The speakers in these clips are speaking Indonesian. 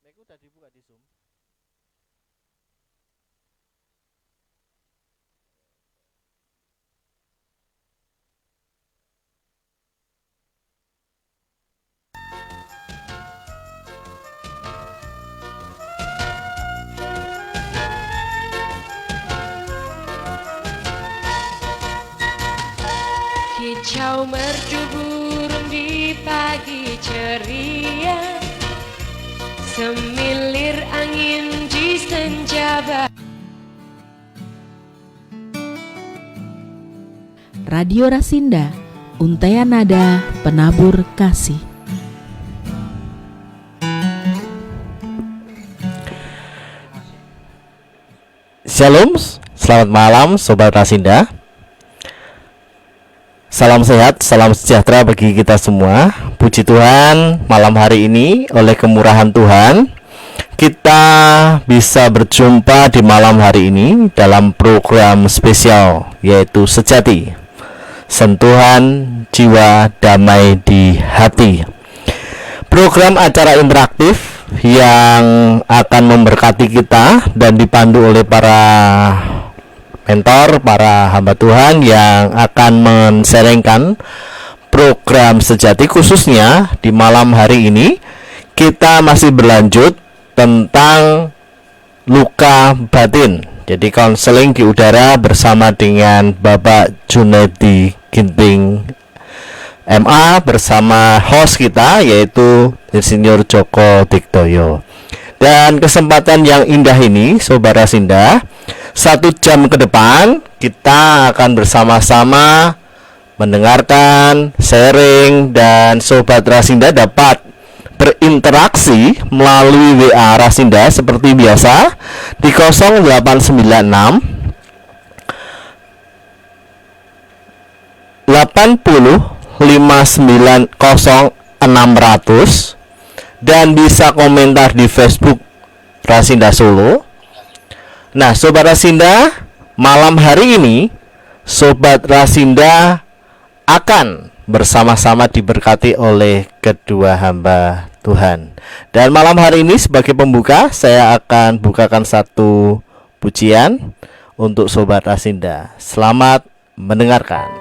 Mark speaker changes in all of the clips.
Speaker 1: Mic udah dibuka di Zoom.
Speaker 2: Kicau merdu burung di pagi ceria, semilir angin di senja baru.
Speaker 3: Radio Rasinda, untaian nada penabur kasih.
Speaker 1: Shalom, selamat malam Sobat Rasinda. Salam sehat, salam sejahtera bagi kita semua. Puji Tuhan, malam hari ini oleh kemurahan Tuhan kita bisa berjumpa di malam hari ini dalam program spesial, yaitu Sejati, Sentuhan Jiwa Damai di Hati. Program acara interaktif yang akan memberkati kita dan dipandu oleh para mentor, para hamba Tuhan yang akan men-sharingkan program Sejati. Khususnya di malam hari ini kita masih berlanjut tentang luka batin. Jadi konseling di udara bersama dengan Bapak Junaidi Ginting MA bersama host kita yaitu Insinyur Joko Tiktoyo. Dan kesempatan yang indah ini Sobat Rasinda, 1 jam ke depan kita akan bersama-sama mendengarkan, sharing, dan Sobat Rasinda dapat berinteraksi melalui WA Rasinda seperti biasa di 0896 80 590 600 dan bisa komentar di Facebook Rasinda Solo. Nah, Sobat Rasinda, malam hari ini Sobat Rasinda akan bersama-sama diberkati oleh kedua hamba Tuhan. Dan malam hari ini sebagai pembuka, saya akan bukakan satu pujian untuk Sobat Rasinda. Selamat mendengarkan.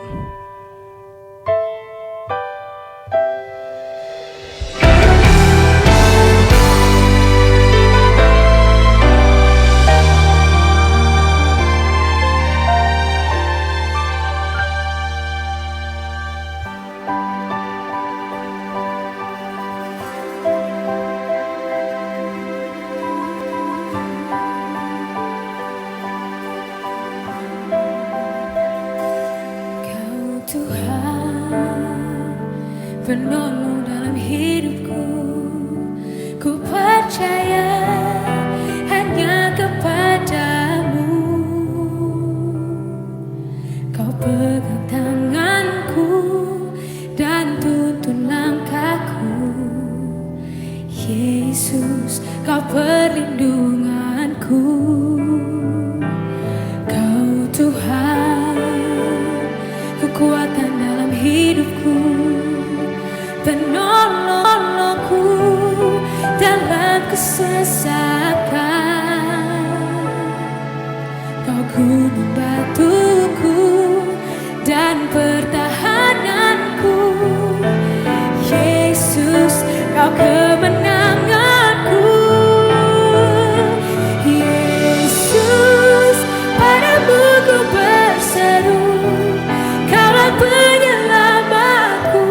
Speaker 2: Penolong dalam hidupku, ku percaya hanya kepadamu. Kau pegang tanganku dan tuntun langkahku. Yesus, kau perlindunganku. Kau Tuhan, kekuatan dalam hidupku, penolongku dalam kesesakan. Kau gunung batuku dan pertahananku. Yesus, kau kemenanganku. Yesus, padamu ku berseru, Kaulah penyelamatku.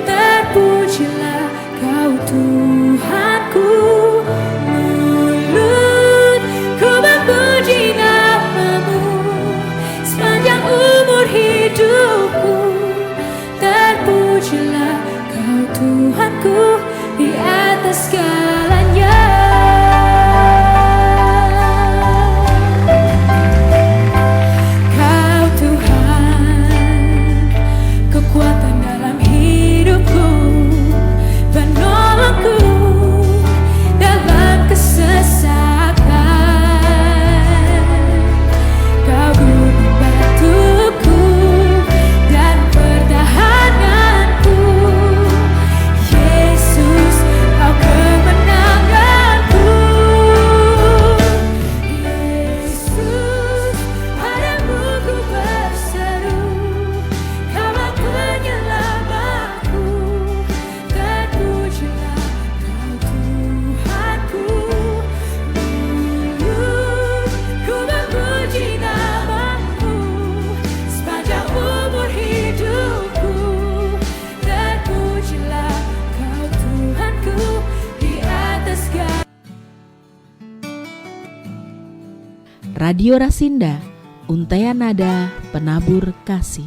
Speaker 2: Terpujilah Kau Tuhanku, mulutku memuji namamu.
Speaker 3: Radio Rasinda, Untaian Nada Penabur Kasih.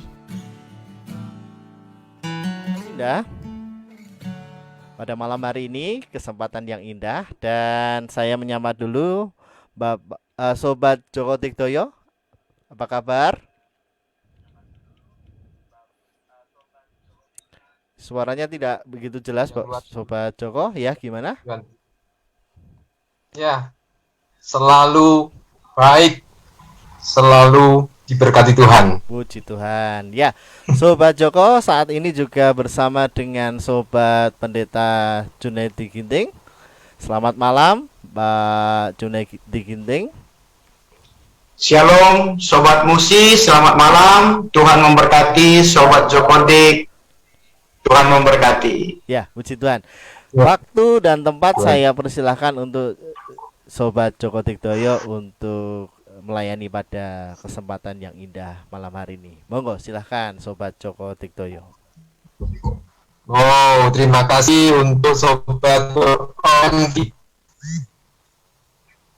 Speaker 1: Indah. Pada malam hari ini kesempatan yang indah dan saya menyamar dulu Sobat Joko Tiktoyo. Apa kabar? Suaranya tidak begitu jelas, Sobat Joko. Ya, gimana?
Speaker 4: Ya, selalu baik, selalu diberkati Tuhan.
Speaker 1: Puji Tuhan. Ya, Sobat Joko saat ini juga bersama dengan Sobat Pendeta Junaidi Ginting. Selamat malam, Pak Junaidi Ginting.
Speaker 5: Shalom, Sobat Musi, selamat malam. Tuhan memberkati, Sobat Jokodik. Tuhan memberkati.
Speaker 1: Ya, puji Tuhan. Waktu dan tempat saya persilahkan untuk Sobat Joko Tiktoyo untuk melayani pada kesempatan yang indah malam hari ini. Monggo silahkan Sobat Joko Tiktoyo.
Speaker 4: Oh, terima kasih untuk Sobat MD.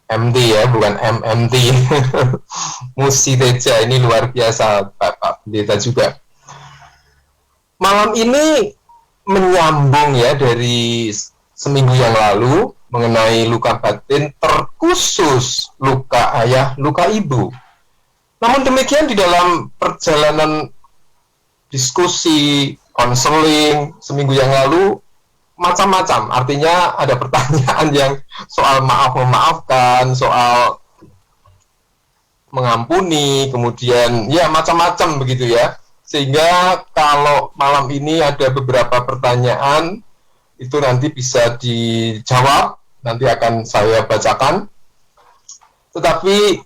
Speaker 4: MD ya, bukan MMT. Musi Teja ini luar biasa, Bapak Pendeta juga. Malam ini menyambung ya dari seminggu yang lalu mengenai luka batin, terkhusus luka ayah, luka ibu. Namun demikian di dalam perjalanan diskusi, konseling seminggu yang lalu macam-macam. Artinya ada pertanyaan yang soal maaf memaafkan, soal mengampuni, kemudian ya macam-macam begitu ya. Sehingga kalau malam ini ada beberapa pertanyaan itu nanti bisa dijawab, nanti akan saya bacakan. Tetapi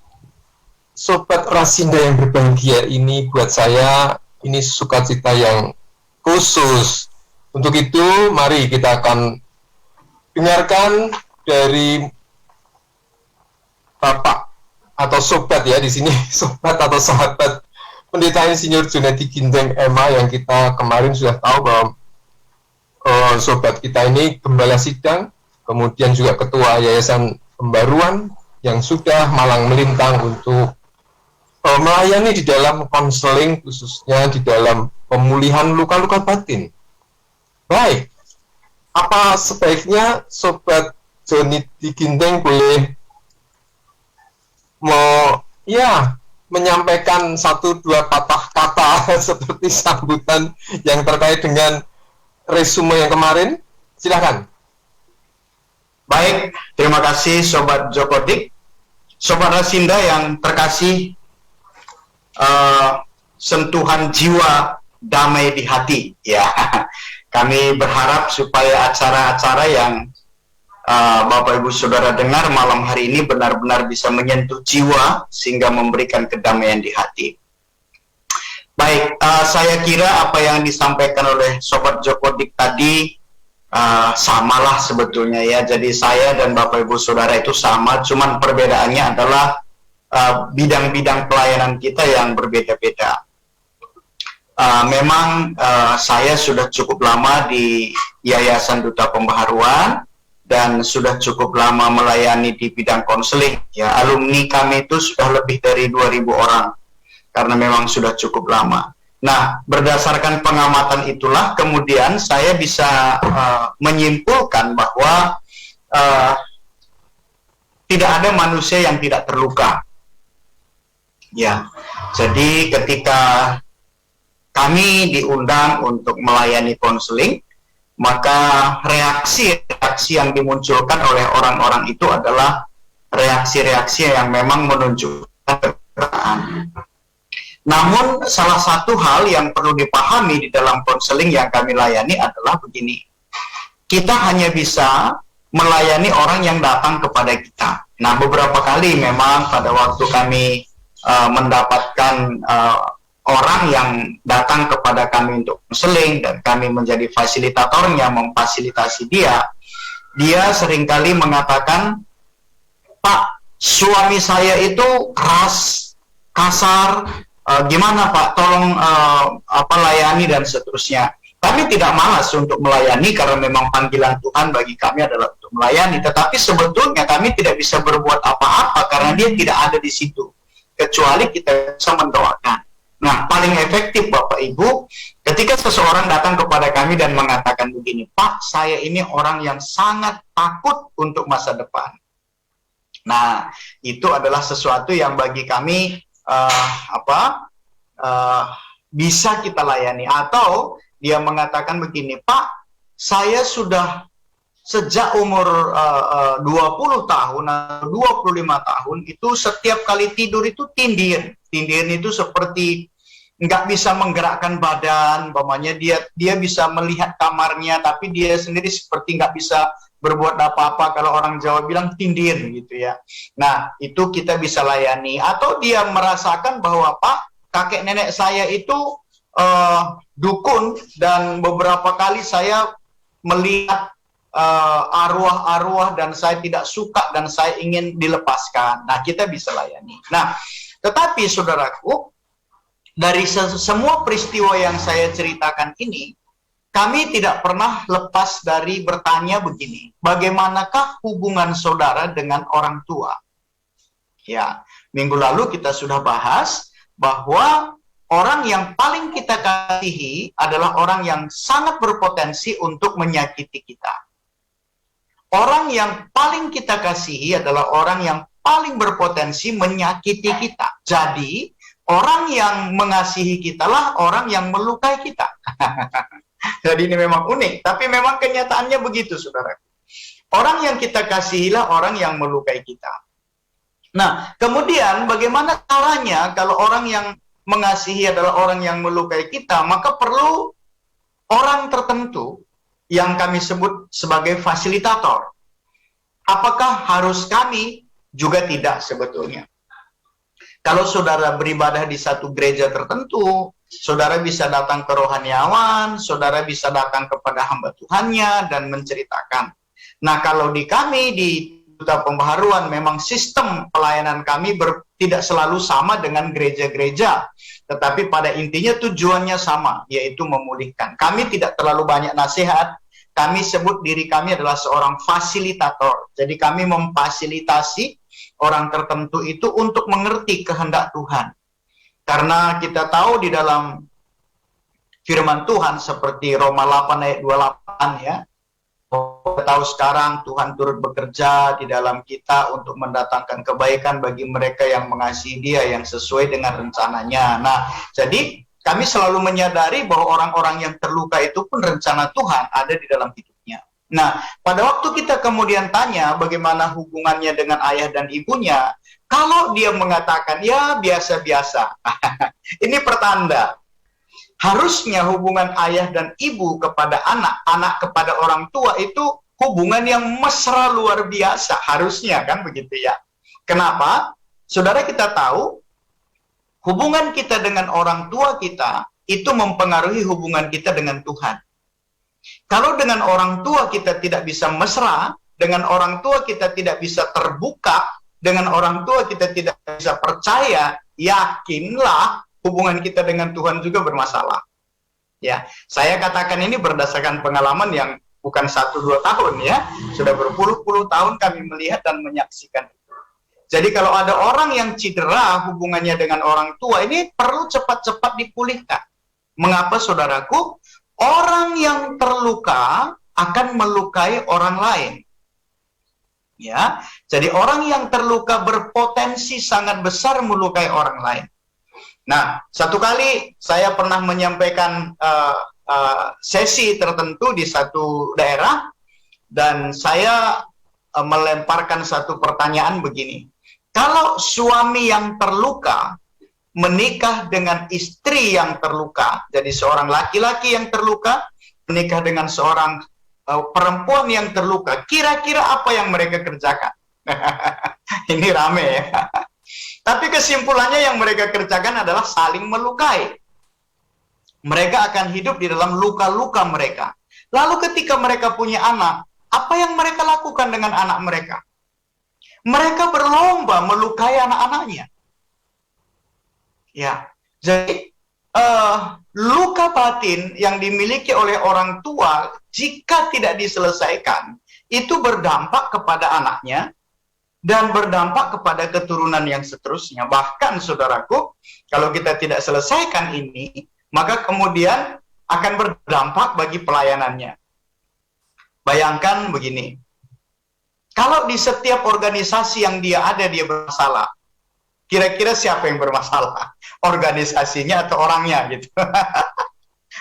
Speaker 4: Sobat Rasinda yang berbahagia ini buat saya ini sukacita yang khusus. Untuk itu mari kita akan dengarkan dari Bapak atau Sobat ya di sini, Sobat atau sahabat Pendeta Insinyur Junaidi Ginting MA yang kita kemarin sudah tahu bahwa Sobat kita ini gembala sidang, kemudian juga ketua Yayasan Pembaruan yang sudah malang melintang untuk melayani di dalam konseling, khususnya di dalam pemulihan luka-luka batin. Baik, apa sebaiknya Sobat Junaidi Ginting boleh menyampaikan 1-2 patah kata seperti sambutan yang terkait dengan resume yang kemarin? Silakan.
Speaker 5: Baik, terima kasih Sobat Jokodik. Sobat Rasinda yang terkasih, sentuhan jiwa, damai di hati. Ya, kami berharap supaya acara-acara yang Bapak Ibu Saudara dengar malam hari ini benar-benar bisa menyentuh jiwa sehingga memberikan kedamaian di hati. Baik, saya kira apa yang disampaikan oleh Sobat Jokodik tadi samalah sebetulnya ya. Jadi saya dan Bapak Ibu Saudara itu sama, cuman perbedaannya adalah bidang-bidang pelayanan kita yang berbeda-beda. Memang saya sudah cukup lama di Yayasan Duta Pembaharuan dan sudah cukup lama melayani di bidang konseling. Ya, alumni kami itu sudah lebih dari 2.000 orang. Karena memang sudah cukup lama. Nah, berdasarkan pengamatan itulah kemudian saya bisa menyimpulkan bahwa tidak ada manusia yang tidak terluka. Ya, jadi ketika kami diundang untuk melayani konseling, maka reaksi-reaksi yang dimunculkan oleh orang-orang itu adalah reaksi-reaksi yang memang menunjukkan kegembiraan. Namun salah satu hal yang perlu dipahami di dalam konseling yang kami layani adalah begini. Kita hanya bisa melayani orang yang datang kepada kita. Nah, beberapa kali memang pada waktu kami mendapatkan orang yang datang kepada kami untuk konseling dan kami menjadi fasilitatornya, memfasilitasi dia seringkali mengatakan, "Pak, suami saya itu keras, kasar, gimana Pak, tolong layani dan seterusnya." Kami tidak malas untuk melayani karena memang panggilan Tuhan bagi kami adalah untuk melayani, tetapi sebetulnya kami tidak bisa berbuat apa-apa karena dia tidak ada di situ, kecuali kita bisa mendoakan. Nah, paling efektif Bapak Ibu, ketika seseorang datang kepada kami dan mengatakan begini, Pak, saya ini orang yang sangat takut untuk masa depan. Nah, itu adalah sesuatu yang bagi kami bisa kita layani. Atau dia mengatakan begini, Pak, saya sudah sejak umur 20 tahun atau 25 tahun itu setiap kali tidur itu tindir. Tindir itu seperti nggak bisa menggerakkan badan, umpamanya dia bisa melihat kamarnya, tapi dia sendiri seperti nggak bisa berbuat apa-apa. Kalau orang Jawa bilang tindir gitu ya. Nah, itu kita bisa layani. Atau dia merasakan bahwa, Pak, kakek nenek saya itu dukun, dan beberapa kali saya melihat arwah-arwah dan saya tidak suka dan saya ingin dilepaskan. Nah, kita bisa layani. Nah, tetapi saudaraku, dari semua peristiwa yang saya ceritakan ini, kami tidak pernah lepas dari bertanya begini, bagaimanakah hubungan saudara dengan orang tua? Ya, minggu lalu kita sudah bahas bahwa orang yang paling kita kasihi adalah orang yang sangat berpotensi untuk menyakiti kita. Orang yang paling kita kasihi adalah orang yang paling berpotensi menyakiti kita. Jadi, orang yang mengasihi kita lah orang yang melukai kita. Jadi ini memang unik, tapi memang kenyataannya begitu, saudara. Orang yang kita kasihilah orang yang melukai kita. Nah, kemudian bagaimana caranya kalau orang yang mengasihi adalah orang yang melukai kita, maka perlu orang tertentu yang kami sebut sebagai fasilitator. Apakah harus kami? Juga tidak sebetulnya. Kalau saudara beribadah di satu gereja tertentu, saudara bisa datang ke rohaniawan, saudara bisa datang kepada hamba Tuhannya dan menceritakan. Nah, kalau di kami, di Duta Pembaharuan, memang sistem pelayanan kami tidak selalu sama dengan gereja-gereja, tetapi pada intinya tujuannya sama, yaitu memulihkan. Kami tidak terlalu banyak nasihat, kami sebut diri kami adalah seorang fasilitator. Jadi kami memfasilitasi orang tertentu itu untuk mengerti kehendak Tuhan. Karena kita tahu di dalam firman Tuhan seperti Roma 8 ayat 28 ya, kita tahu sekarang Tuhan turut bekerja di dalam kita untuk mendatangkan kebaikan bagi mereka yang mengasihi Dia, yang sesuai dengan rencananya. Nah, jadi kami selalu menyadari bahwa orang-orang yang terluka itu pun rencana Tuhan ada di dalam hidupnya. Nah, pada waktu kita kemudian tanya bagaimana hubungannya dengan ayah dan ibunya, kalau dia mengatakan, ya biasa-biasa, ini pertanda. Harusnya hubungan ayah dan ibu kepada anak, anak kepada orang tua itu hubungan yang mesra luar biasa. Harusnya kan begitu ya. Kenapa? Saudara, kita tahu, hubungan kita dengan orang tua kita itu mempengaruhi hubungan kita dengan Tuhan. Kalau dengan orang tua kita tidak bisa mesra, dengan orang tua kita tidak bisa terbuka, dengan orang tua kita tidak bisa percaya, yakinlah hubungan kita dengan Tuhan juga bermasalah. Ya, saya katakan ini berdasarkan pengalaman yang bukan 1-2 tahun ya, sudah berpuluh-puluh tahun kami melihat dan menyaksikan itu. Jadi kalau ada orang yang cedera hubungannya dengan orang tua, ini perlu cepat-cepat dipulihkan. Mengapa, saudaraku? Orang yang terluka akan melukai orang lain. Ya, jadi orang yang terluka berpotensi sangat besar melukai orang lain. Nah, satu kali saya pernah menyampaikan sesi tertentu di satu daerah, dan saya melemparkan satu pertanyaan begini. Kalau suami yang terluka menikah dengan istri yang terluka, jadi seorang laki-laki yang terluka menikah dengan seorang perempuan yang terluka, kira-kira apa yang mereka kerjakan? Ini rame ya. Tapi kesimpulannya yang mereka kerjakan adalah saling melukai. Mereka akan hidup di dalam luka-luka mereka. Lalu ketika mereka punya anak, apa yang mereka lakukan dengan anak mereka? Mereka berlomba melukai anak-anaknya. Ya, jadi luka batin yang dimiliki oleh orang tua jika tidak diselesaikan itu berdampak kepada anaknya dan berdampak kepada keturunan yang seterusnya. Bahkan saudaraku, kalau kita tidak selesaikan ini, maka kemudian akan berdampak bagi pelayanannya. Bayangkan begini, kalau di setiap organisasi yang dia ada dia bermasalah, kira-kira siapa yang bermasalah? Organisasinya atau orangnya gitu.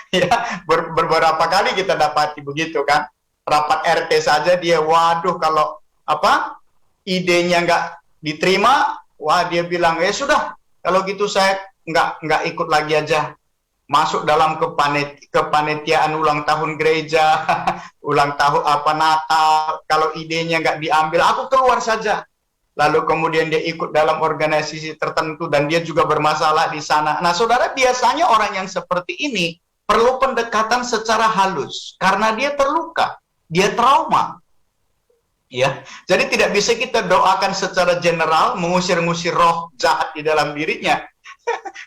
Speaker 5: Ya, beberapa kali kita dapati begitu kan. Rapat RT saja dia, waduh, kalau idenya nggak diterima, wah dia bilang, sudah, kalau gitu saya nggak ikut lagi aja. Masuk dalam kepanitiaan ulang tahun gereja, ulang tahun Natal, kalau idenya nggak diambil, aku keluar saja. Lalu kemudian dia ikut dalam organisasi tertentu dan dia juga bermasalah di sana. Nah, saudara, biasanya orang yang seperti ini perlu pendekatan secara halus karena dia terluka, dia trauma. Ya, jadi tidak bisa kita doakan secara general mengusir-ngusir roh jahat di dalam dirinya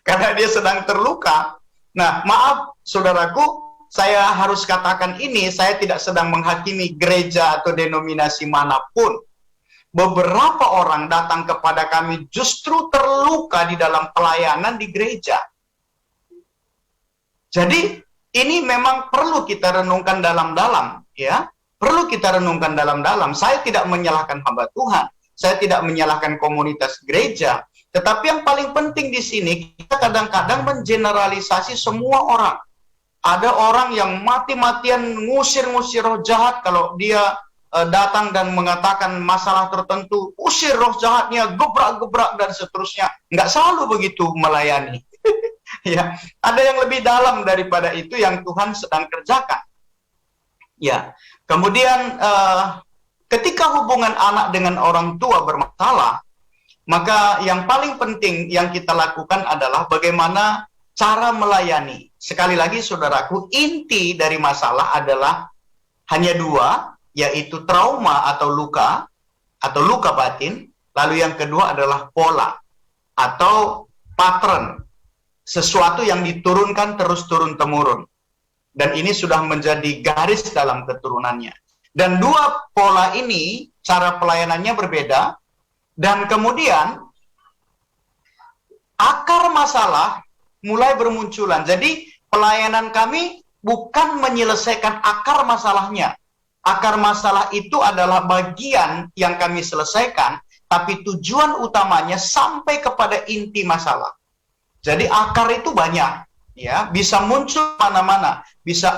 Speaker 5: karena dia sedang terluka. Nah, maaf saudaraku, saya harus katakan ini, saya tidak sedang menghakimi gereja atau denominasi manapun. Beberapa orang datang kepada kami justru terluka di dalam pelayanan di gereja. Jadi ini memang perlu kita renungkan dalam-dalam, ya. Perlu kita renungkan dalam-dalam. Saya tidak menyalahkan hamba Tuhan, saya tidak menyalahkan komunitas gereja, tetapi yang paling penting di sini kita kadang-kadang mengeneralisasi semua orang. Ada orang yang mati-matian ngusir-ngusir roh jahat kalau dia datang dan mengatakan masalah tertentu, usir roh jahatnya, gebrak-gebrak dan seterusnya. Nggak selalu begitu melayani. Ya, ada yang lebih dalam daripada itu yang Tuhan sedang kerjakan. Ya, kemudian ketika hubungan anak dengan orang tua bermasalah, maka yang paling penting yang kita lakukan adalah bagaimana cara melayani. Sekali lagi saudaraku, inti dari masalah adalah hanya dua, yaitu trauma atau luka batin. Lalu yang kedua adalah pola atau pattern, sesuatu yang diturunkan terus turun-temurun. Dan ini sudah menjadi garis dalam keturunannya. Dan dua pola ini, cara pelayanannya berbeda. Dan kemudian, akar masalah mulai bermunculan. Jadi, pelayanan kami bukan menyelesaikan akar masalahnya. Akar masalah itu adalah bagian yang kami selesaikan, tapi tujuan utamanya sampai kepada inti masalah. Jadi akar itu banyak, ya, bisa muncul mana-mana.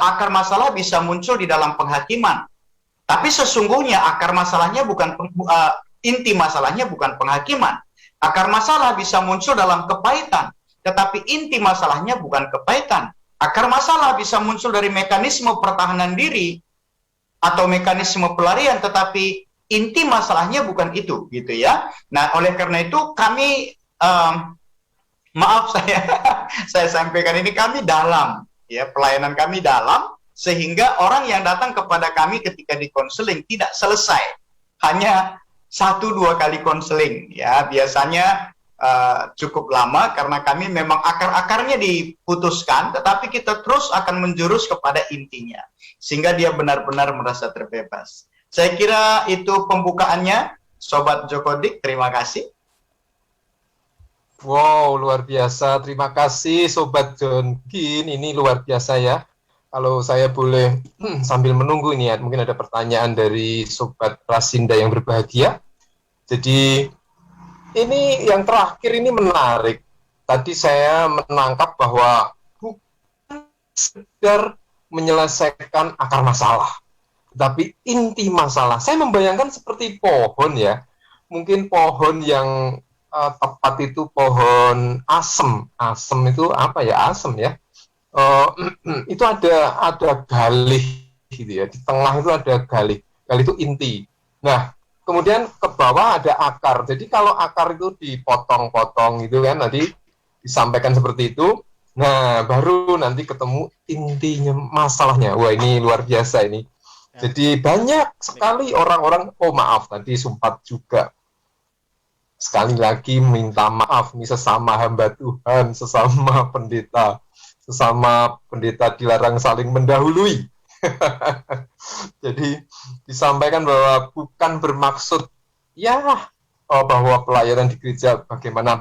Speaker 5: Akar masalah bisa muncul di dalam penghakiman. Tapi sesungguhnya akar masalahnya inti masalahnya bukan penghakiman. Akar masalah bisa muncul dalam kepahitan, tetapi inti masalahnya bukan kepahitan. Akar masalah bisa muncul dari mekanisme pertahanan diri atau mekanisme pelarian, tetapi inti masalahnya bukan itu, gitu ya. Nah, oleh karena itu kami, maaf saya sampaikan ini, kami dalam, ya, pelayanan kami dalam, sehingga orang yang datang kepada kami ketika di konseling tidak selesai hanya 1-2 kali konseling, ya, biasanya cukup lama karena kami memang akar-akarnya diputuskan, tetapi kita terus akan menjurus kepada intinya sehingga dia benar-benar merasa terbebas. Saya kira itu pembukaannya, Sobat Jokodik. Terima kasih.
Speaker 4: Wow, luar biasa. Terima kasih Sobat Jonkin. Ini luar biasa ya. Kalau saya boleh sambil menunggu ini ya, mungkin ada pertanyaan dari Sobat Rasinda yang berbahagia. Jadi ini yang terakhir ini menarik. Tadi saya menangkap bahwa bukan sekedar menyelesaikan akar masalah, tapi inti masalah. Saya membayangkan seperti pohon ya. Mungkin pohon yang tepat itu pohon asem. Asem itu apa ya? Asem ya. Itu ada galih gitu ya. Di tengah itu ada galih. Galih itu inti. Nah, kemudian ke bawah ada akar. Jadi kalau akar itu dipotong-potong gitu kan, nanti disampaikan seperti itu. Nah, baru nanti ketemu intinya masalahnya. Wah, ini luar biasa ini. Jadi banyak sekali orang-orang, oh maaf, tadi sempat juga. Sekali lagi minta maaf, ini sesama hamba Tuhan, sesama pendeta dilarang saling mendahului. Jadi disampaikan bahwa bukan bermaksud ya bahwa pelayanan di gereja bagaimana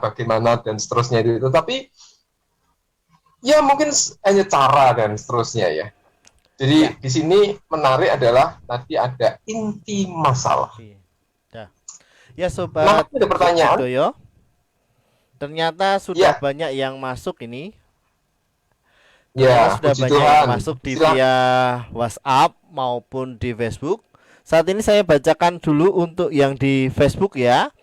Speaker 4: dan seterusnya itu, tapi ya mungkin hanya cara dan seterusnya ya. Jadi di sini menarik adalah tadi ada inti masalah.
Speaker 1: Ya sobat,
Speaker 4: Nah, ada pertanyaan.
Speaker 1: Doyo. Ternyata sudah
Speaker 4: Ya.
Speaker 1: banyak yang masuk ini.
Speaker 4: Ya,
Speaker 1: Sudah
Speaker 4: puji
Speaker 1: banyak
Speaker 4: Tuhan.
Speaker 1: yang masuk di
Speaker 4: Silakan.
Speaker 1: via WhatsApp maupun di Facebook. Saat ini saya bacakan dulu untuk yang di Facebook ya.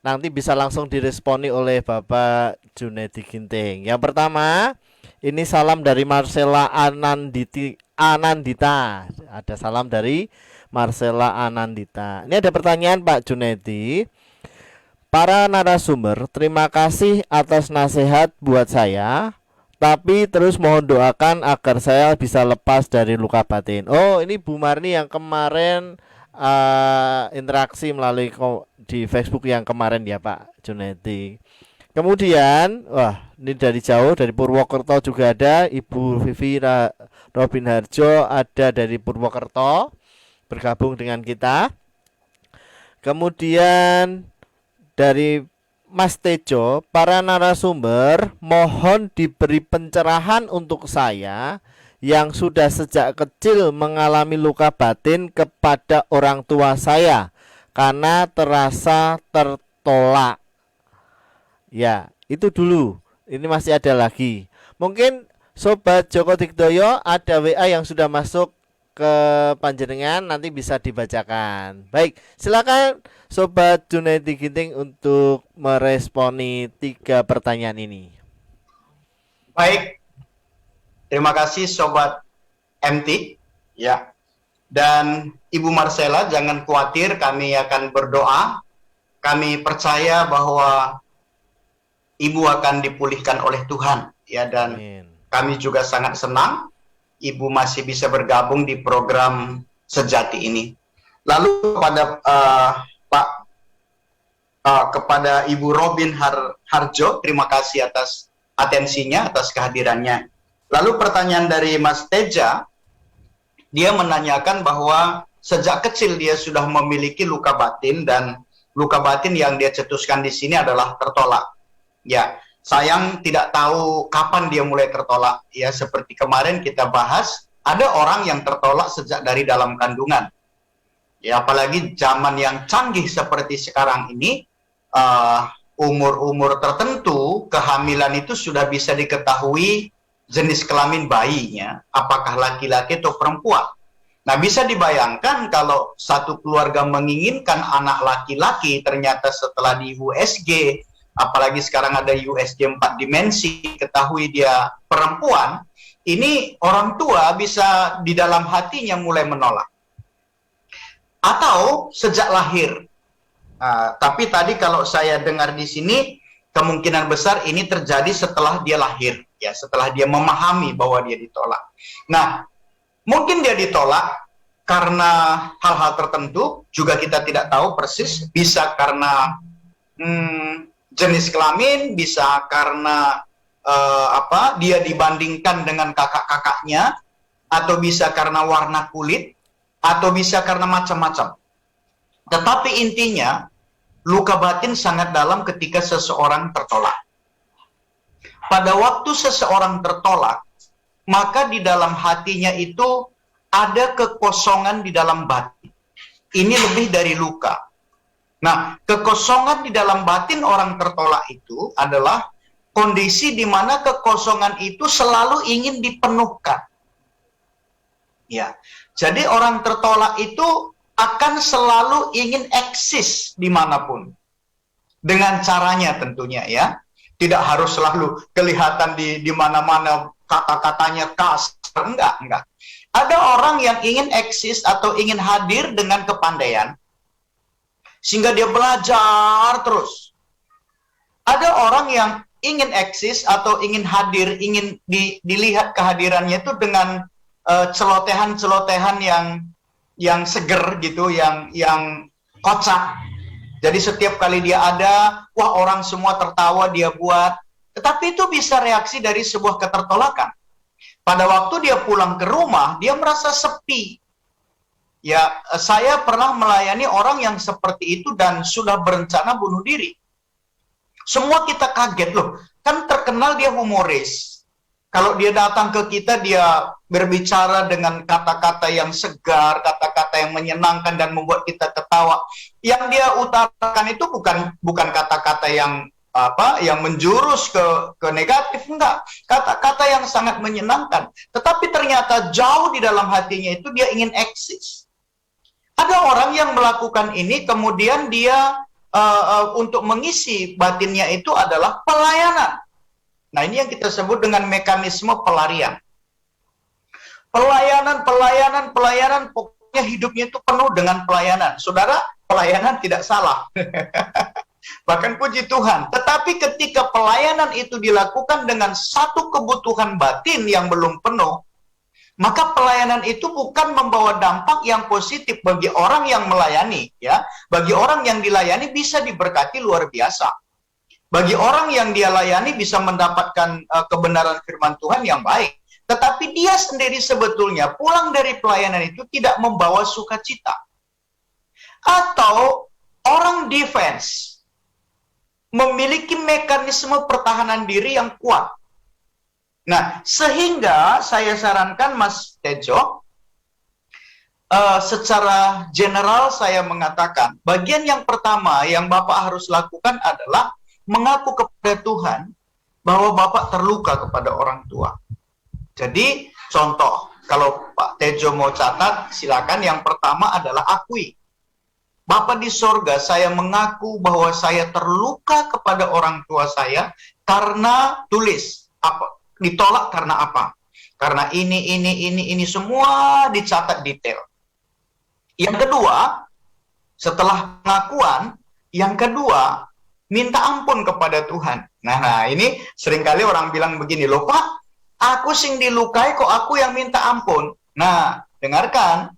Speaker 1: Nanti bisa langsung diresponi oleh Bapak Junedi Ginting. Yang pertama, ini salam dari Marcella Anandita. Ada salam dari Marcella Anandita. Ini ada pertanyaan Pak Junedi. Para narasumber, terima kasih atas nasihat buat saya. Tapi terus mohon doakan agar saya bisa lepas dari luka batin. Oh, ini Bu Marni yang kemarin interaksi melalui di Facebook yang kemarin ya Pak Junedi. Kemudian, wah ini dari jauh, dari Purwokerto juga ada Ibu Vivi Robin Harjo, ada dari Purwokerto bergabung dengan kita. Kemudian dari Mas Tejo, para narasumber mohon diberi pencerahan untuk saya yang sudah sejak kecil mengalami luka batin kepada orang tua saya karena terasa tertolak. Ya, itu dulu. Ini masih ada lagi. Mungkin Sobat Joko Digdoyo ada WA yang sudah masuk ke panjenengan, nanti bisa dibacakan. Baik, silakan Sobat Junedi Ginting untuk meresponi 3 pertanyaan ini.
Speaker 5: Baik, terima kasih Sobat MT ya. Dan Ibu Marcella, jangan khawatir, kami akan berdoa. Kami percaya bahwa Ibu akan dipulihkan oleh Tuhan ya, dan
Speaker 1: Amin.
Speaker 5: kami juga sangat senang Ibu masih bisa bergabung di program Sejati ini. Lalu kepada Ibu Robin Harjo, terima kasih atas atensinya, atas kehadirannya. Lalu pertanyaan dari Mas Teja, dia menanyakan bahwa sejak kecil dia sudah memiliki luka batin, dan luka batin yang dia cetuskan di sini adalah tertolak. Ya, sayang tidak tahu kapan dia mulai tertolak. Ya, seperti kemarin kita bahas, ada orang yang tertolak sejak dari dalam kandungan. Ya, apalagi zaman yang canggih seperti sekarang ini, umur-umur tertentu, kehamilan itu sudah bisa diketahui jenis kelamin bayinya, apakah laki-laki atau perempuan. Nah, bisa dibayangkan kalau satu keluarga menginginkan anak laki-laki, ternyata setelah di USG, apalagi sekarang ada USG 4 dimensi, ketahui dia perempuan, ini orang tua bisa di dalam hatinya mulai menolak. Atau sejak lahir. Tapi tadi kalau saya dengar di sini, kemungkinan besar ini terjadi setelah dia lahir, ya, setelah dia memahami bahwa dia ditolak. Nah, mungkin dia ditolak karena hal-hal tertentu, juga kita tidak tahu persis, bisa karena jenis kelamin, bisa karena dia dibandingkan dengan kakak-kakaknya, atau bisa karena warna kulit, atau bisa karena macam-macam. Tetapi intinya, luka batin sangat dalam ketika seseorang tertolak. Pada waktu seseorang tertolak, maka di dalam hatinya itu ada kekosongan di dalam batin. Ini lebih dari luka. Nah, kekosongan di dalam batin orang tertolak itu adalah kondisi di mana kekosongan itu selalu ingin dipenuhkan. Ya, jadi orang tertolak itu akan selalu ingin eksis dimanapun. Dengan caranya tentunya ya. Tidak harus selalu kelihatan di mana-mana kata-katanya kasar. Enggak. Ada orang yang ingin eksis atau ingin hadir dengan kepandaian, sehingga dia belajar terus. Ada orang yang ingin eksis atau ingin hadir, ingin dilihat kehadirannya itu dengan celotehan-celotehan yang seger gitu, yang kocak. Jadi setiap kali dia ada, wah orang semua tertawa dia buat. Tetapi itu bisa reaksi dari sebuah ketertolakan. Pada waktu dia pulang ke rumah, dia merasa sepi. Ya, saya pernah melayani orang yang seperti itu dan sudah berencana bunuh diri. Semua kita kaget loh, kan terkenal dia humoris. Kalau dia datang ke kita, dia berbicara dengan kata-kata yang segar, kata-kata yang menyenangkan dan membuat kita tertawa. Yang dia utarakan itu bukan kata-kata yang yang menjurus ke negatif, enggak. Kata-kata yang sangat menyenangkan. Tetapi ternyata jauh di dalam hatinya itu dia ingin eksis. Ada orang yang melakukan ini, kemudian dia untuk mengisi batinnya itu adalah pelayanan. Nah, ini yang kita sebut dengan mekanisme pelarian. Pelayanan, pokoknya hidupnya itu penuh dengan pelayanan. Saudara, pelayanan tidak salah. Bahkan puji Tuhan. Tetapi ketika pelayanan itu dilakukan dengan satu kebutuhan batin yang belum penuh, maka pelayanan itu bukan membawa dampak yang positif bagi orang yang melayani, ya. Bagi orang yang dilayani bisa diberkati luar biasa. Bagi orang yang dia layani bisa mendapatkan kebenaran firman Tuhan yang baik. Tetapi dia sendiri sebetulnya pulang dari pelayanan itu tidak membawa sukacita. Atau orang defense memiliki mekanisme pertahanan diri yang kuat. Nah, sehingga saya sarankan Mas Tejo, secara general saya mengatakan, bagian yang pertama yang Bapak harus lakukan adalah mengaku kepada Tuhan bahwa Bapak terluka kepada orang tua. Jadi, contoh, kalau Pak Tejo mau catat, silakan. Yang pertama adalah akui. Bapak di sorga, saya mengaku bahwa saya terluka kepada orang tua saya karena tulis apa? Ditolak karena apa? Karena ini semua dicatat detail. Yang kedua, setelah pengakuan, yang kedua, minta ampun kepada Tuhan. Nah, ini seringkali orang bilang begini, loh Pak, aku sing dilukai kok aku yang minta ampun. Nah, dengarkan,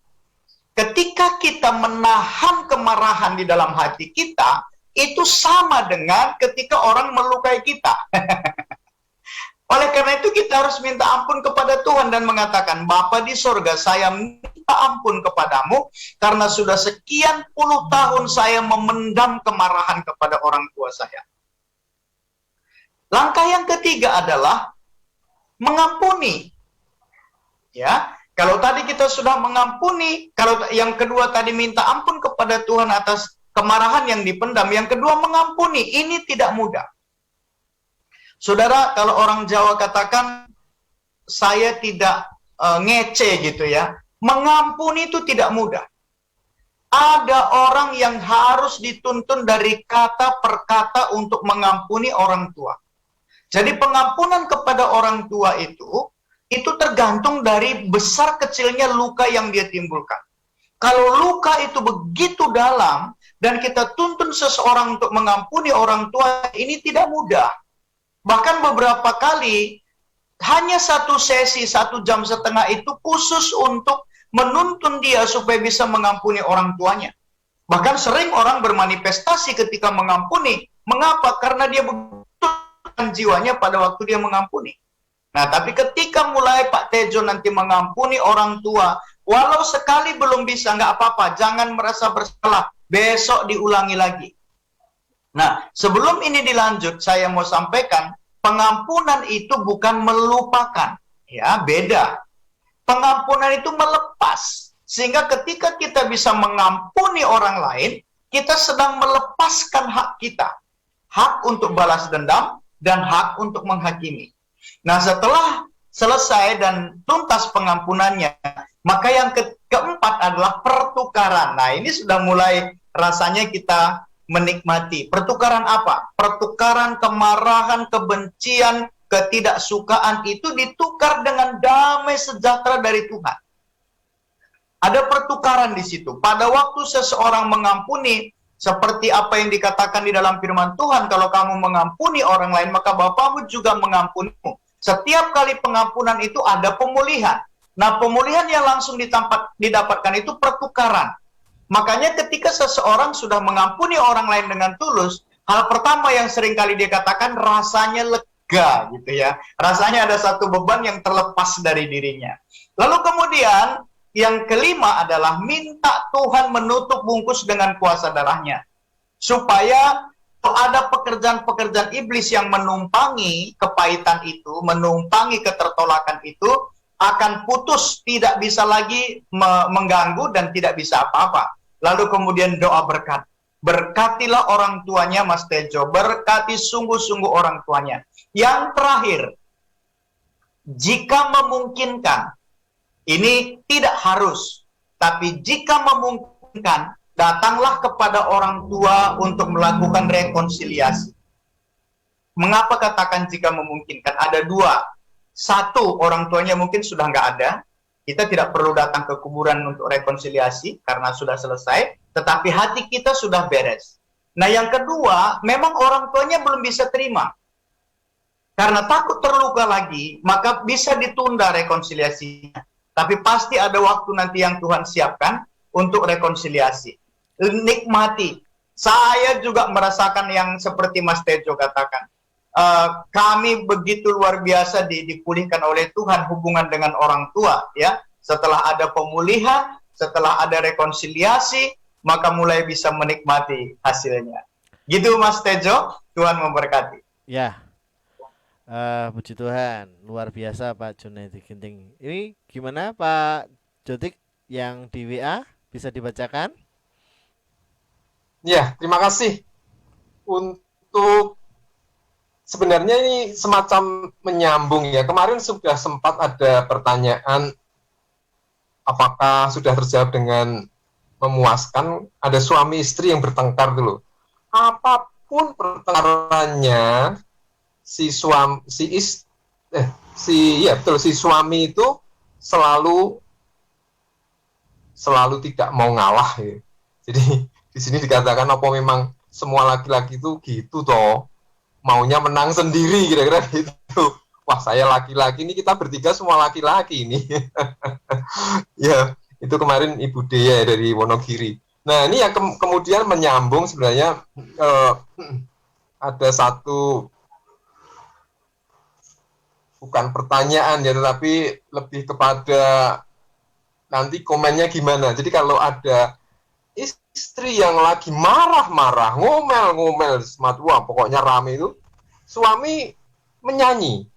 Speaker 5: ketika kita menahan kemarahan di dalam hati kita, itu sama dengan ketika orang melukai kita. Oleh karena itu kita harus minta ampun kepada Tuhan dan mengatakan, Bapa di sorga, saya minta ampun kepadamu karena sudah sekian puluh tahun saya memendam kemarahan kepada orang tua saya. Langkah yang ketiga adalah mengampuni. Ya, kalau tadi kita sudah mengampuni, kalau yang kedua tadi minta ampun kepada Tuhan atas kemarahan yang dipendam, yang kedua mengampuni. Ini tidak mudah. Saudara, kalau orang Jawa katakan, saya tidak ngece gitu ya. Mengampuni itu tidak mudah. Ada orang yang harus dituntun dari kata per kata untuk mengampuni orang tua. Jadi pengampunan kepada orang tua itu tergantung dari besar kecilnya luka yang dia timbulkan. Kalau luka itu begitu dalam, dan kita tuntun seseorang untuk mengampuni orang tua, ini tidak mudah. Bahkan beberapa kali, hanya satu sesi, 1,5 jam itu khusus untuk menuntun dia supaya bisa mengampuni orang tuanya. Bahkan sering orang bermanifestasi ketika mengampuni. Mengapa? Karena dia betul jiwanya pada waktu dia mengampuni. Nah, tapi ketika mulai Pak Tejo nanti mengampuni orang tua, walau sekali belum bisa, nggak apa-apa, jangan merasa bersalah, besok diulangi lagi. Nah, sebelum ini dilanjut, saya mau sampaikan, pengampunan itu bukan melupakan. Ya, beda. Pengampunan itu melepas. Sehingga ketika kita bisa mengampuni orang lain, kita sedang melepaskan hak kita. Hak untuk balas dendam dan hak untuk menghakimi. Nah, setelah selesai dan tuntas pengampunannya, maka yang keempat adalah pertukaran. Nah, ini sudah mulai rasanya kita menikmati. Pertukaran apa? Pertukaran kemarahan, kebencian, ketidaksukaan itu ditukar dengan damai sejahtera dari Tuhan. Ada pertukaran di situ. Pada waktu seseorang mengampuni, seperti apa yang dikatakan di dalam firman Tuhan, kalau kamu mengampuni orang lain, maka Bapamu juga mengampunimu. Setiap kali pengampunan itu ada pemulihan. Nah, pemulihan yang langsung didapatkan itu pertukaran. Makanya ketika seseorang sudah mengampuni orang lain dengan tulus, hal pertama yang seringkali dia katakan rasanya lega. lega gitu ya. Rasanya ada satu beban yang terlepas dari dirinya. Lalu kemudian yang kelima adalah minta Tuhan menutup bungkus dengan kuasa darahnya. Supaya ada pekerjaan-pekerjaan iblis yang menumpangi kepahitan itu, menumpangi ketertolakan itu, akan putus, tidak bisa lagi mengganggu dan tidak bisa apa-apa. Lalu kemudian doa berkat. Berkatilah orang tuanya Mas Tejo, berkati sungguh-sungguh orang tuanya. Yang terakhir, jika memungkinkan, ini tidak harus, tapi jika memungkinkan, datanglah kepada orang tua untuk melakukan rekonsiliasi. Mengapa katakan jika memungkinkan? Ada dua. Satu, orang tuanya mungkin sudah nggak ada. Kita tidak perlu datang ke kuburan untuk rekonsiliasi karena sudah selesai. Tetapi hati kita sudah beres. Nah yang kedua, memang orang tuanya belum bisa terima. Karena takut terluka lagi, maka bisa ditunda rekonsiliasinya. Tapi pasti ada waktu nanti yang Tuhan siapkan untuk rekonsiliasi. Nikmati. Saya juga merasakan yang seperti Mas Tejo katakan. Kami begitu luar biasa dipulihkan oleh Tuhan hubungan dengan orang tua, ya. Setelah ada pemulihan, setelah ada rekonsiliasi, maka mulai bisa menikmati hasilnya. Gitu Mas Tejo, Tuhan memberkati.
Speaker 1: Ya, puji Tuhan, luar biasa Pak Junaidi Ginting. Ini gimana Pak Jotik yang di WA, bisa dibacakan?
Speaker 4: Ya, terima kasih. Untuk sebenarnya ini semacam menyambung ya. Kemarin sudah sempat ada pertanyaan apakah sudah terjawab dengan memuaskan. Ada suami istri yang bertengkar dulu. Apapun pertengkarannya, si suami itu selalu tidak mau ngalah ya. Jadi di sini dikatakan apa memang semua laki-laki itu gitu toh, maunya menang sendiri kira-kira gitu. Wah, saya laki-laki ini, kita bertiga semua laki-laki ini. Ya, itu kemarin Ibu Dea dari Wonogiri. Nah, ini yang kemudian menyambung sebenarnya ada satu, bukan pertanyaan ya, tetapi lebih kepada nanti komennya gimana. Jadi kalau ada istri yang lagi marah-marah, ngomel-ngomel, wah pokoknya rame itu, suami menyanyi,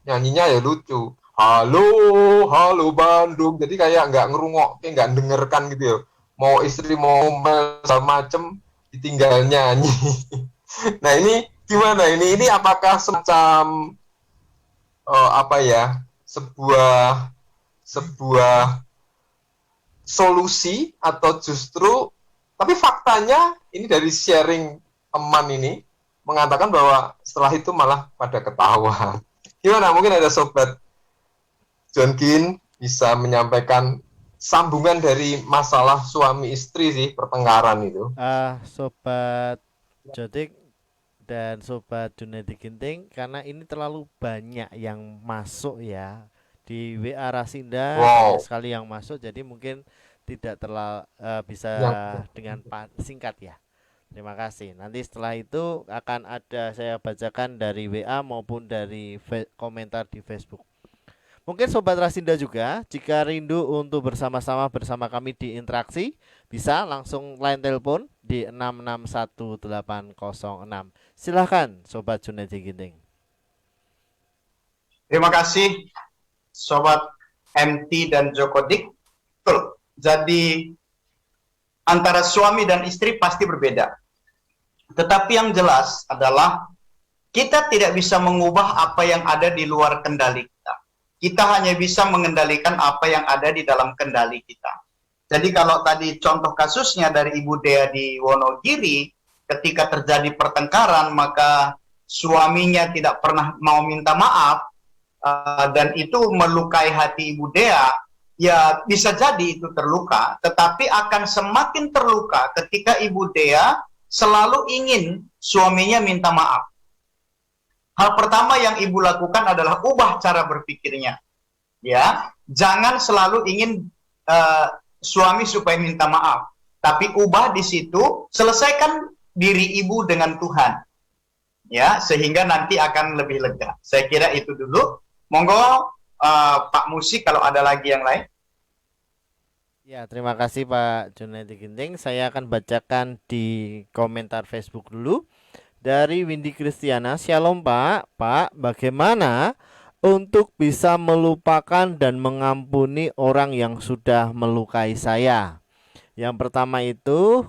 Speaker 4: nyanyinya ya lucu, halo Bandung, jadi kayak nggak ngerungok, kayak nggak dengerkan gitu ya, mau istri mau ngomel segala macem, ditinggal nyanyi. Nah ini gimana ini apakah semacam sebuah solusi atau justru, tapi faktanya ini dari sharing teman ini mengatakan bahwa setelah itu malah pada ketawa. Gimana, mungkin ada Sobat John Gin bisa menyampaikan sambungan dari masalah suami istri sih, pertengkaran itu.
Speaker 1: Sobat Jotik dan Sobat Junaidi Ginting, karena ini terlalu banyak yang masuk ya di WA Rasinda, sekali yang masuk, jadi mungkin tidak terlalu bisa dengan singkat ya. Terima kasih. Nanti setelah itu akan ada saya bacakan dari WA maupun dari komentar di Facebook. Mungkin Sobat Rasinda juga jika rindu untuk bersama-sama bersama kami di interaksi, bisa langsung line telepon di 661806. Silahkan Sobat Junaidi Ginting.
Speaker 5: Terima kasih Sobat MT dan Jokodik. Betul. Jadi antara suami dan istri pasti berbeda. Tetapi yang jelas adalah kita tidak bisa mengubah apa yang ada di luar kendali kita. Kita hanya bisa mengendalikan apa yang ada di dalam kendali kita. Jadi kalau tadi contoh kasusnya dari Ibu Dea di Wonogiri, ketika terjadi pertengkaran maka suaminya tidak pernah mau minta maaf, dan itu melukai hati Ibu Dea, ya bisa jadi itu terluka, tetapi akan semakin terluka ketika Ibu Dea selalu ingin suaminya minta maaf. Hal pertama yang ibu lakukan adalah ubah cara berpikirnya. Ya, jangan selalu ingin suami supaya minta maaf, tapi ubah di situ, selesaikan diri ibu dengan Tuhan. ya, sehingga nanti akan lebih lega. Saya kira itu dulu. Monggo Pak Musi kalau ada lagi yang lain.
Speaker 1: Ya, terima kasih Pak Junaidi Ginting. Saya akan bacakan di komentar Facebook dulu. Dari Windy Kristiana, Shalom Pak. Pak, bagaimana untuk bisa melupakan dan mengampuni orang yang sudah melukai saya? Yang pertama itu.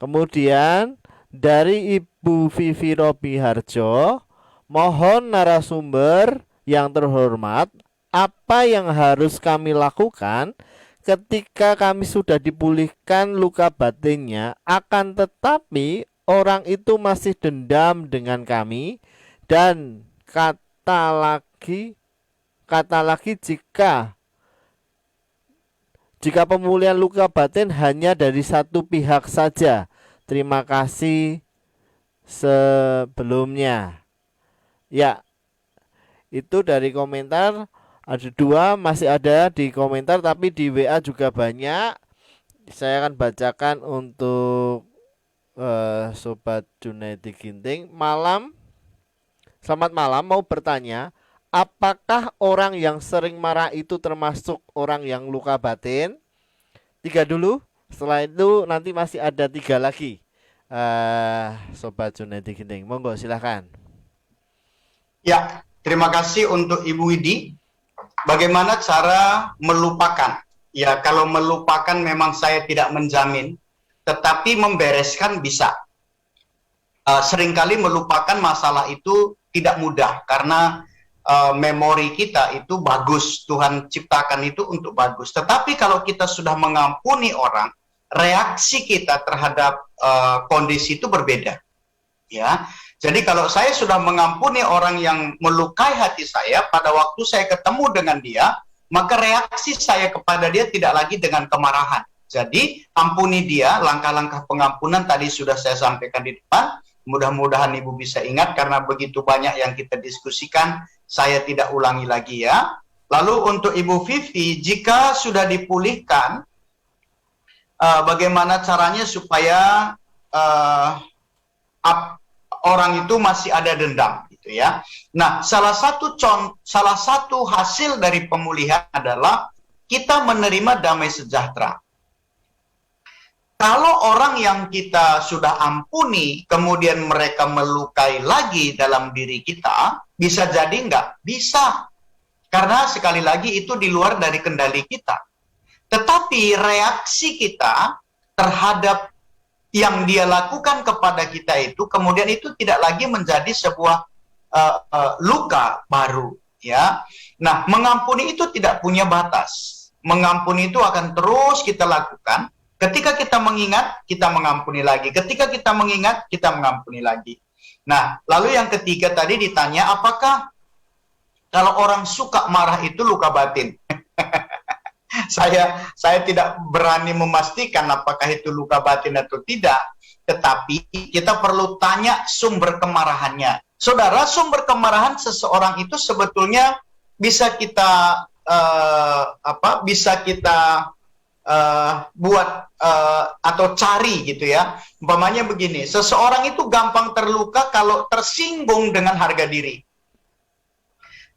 Speaker 1: Kemudian dari Ibu Vivi Robi Harjo, mohon narasumber yang terhormat, apa yang harus kami lakukan ketika kami sudah dipulihkan luka batinnya, akan tetapi orang itu masih dendam dengan kami, dan kata lagi jika pemulihan luka batin hanya dari satu pihak saja. Terima kasih sebelumnya. Ya, itu dari komentar. Ada dua, masih ada di komentar, tapi di WA juga banyak. Saya akan bacakan untuk Sobat Junaidi Ginting. Selamat malam, mau bertanya, apakah orang yang sering marah itu termasuk orang yang luka batin? 3 dulu, setelah itu nanti masih ada 3 lagi. Sobat Junaidi Ginting, monggo silahkan.
Speaker 5: Ya, terima kasih untuk Ibu Widi. Bagaimana cara melupakan? Ya, kalau melupakan memang saya tidak menjamin, tetapi membereskan bisa. Seringkali melupakan masalah itu tidak mudah, karena memori kita itu bagus, Tuhan ciptakan itu untuk bagus. Tetapi kalau kita sudah mengampuni orang, reaksi kita terhadap kondisi itu berbeda. Ya, jadi kalau saya sudah mengampuni orang yang melukai hati saya, pada waktu saya ketemu dengan dia, maka reaksi saya kepada dia tidak lagi dengan kemarahan. Jadi ampuni dia, langkah-langkah pengampunan tadi sudah saya sampaikan di depan. Mudah-mudahan Ibu bisa ingat, karena begitu banyak yang kita diskusikan, saya tidak ulangi lagi ya. Lalu untuk Ibu Vivi, jika sudah dipulihkan, bagaimana caranya supaya orang itu masih ada dendam, gitu ya. Nah, salah satu hasil dari pemulihan adalah kita menerima damai sejahtera. Kalau orang yang kita sudah ampuni, kemudian mereka melukai lagi dalam diri kita, bisa jadi enggak? Bisa. Karena sekali lagi itu di luar dari kendali kita. Tetapi reaksi kita terhadap yang dia lakukan kepada kita itu, kemudian itu tidak lagi menjadi sebuah luka baru. Ya. Nah, mengampuni itu tidak punya batas. Mengampuni itu akan terus kita lakukan. Ketika kita mengingat, kita mengampuni lagi. Ketika kita mengingat, kita mengampuni lagi. Nah, lalu yang ketiga tadi ditanya, apakah kalau orang suka marah itu luka batin? Saya tidak berani memastikan apakah itu luka batin atau tidak. Tetapi kita perlu tanya sumber kemarahannya. Saudara, sumber kemarahan seseorang itu sebetulnya bisa kita buat atau cari gitu ya. Umpamanya begini, seseorang itu gampang terluka kalau tersinggung dengan harga diri.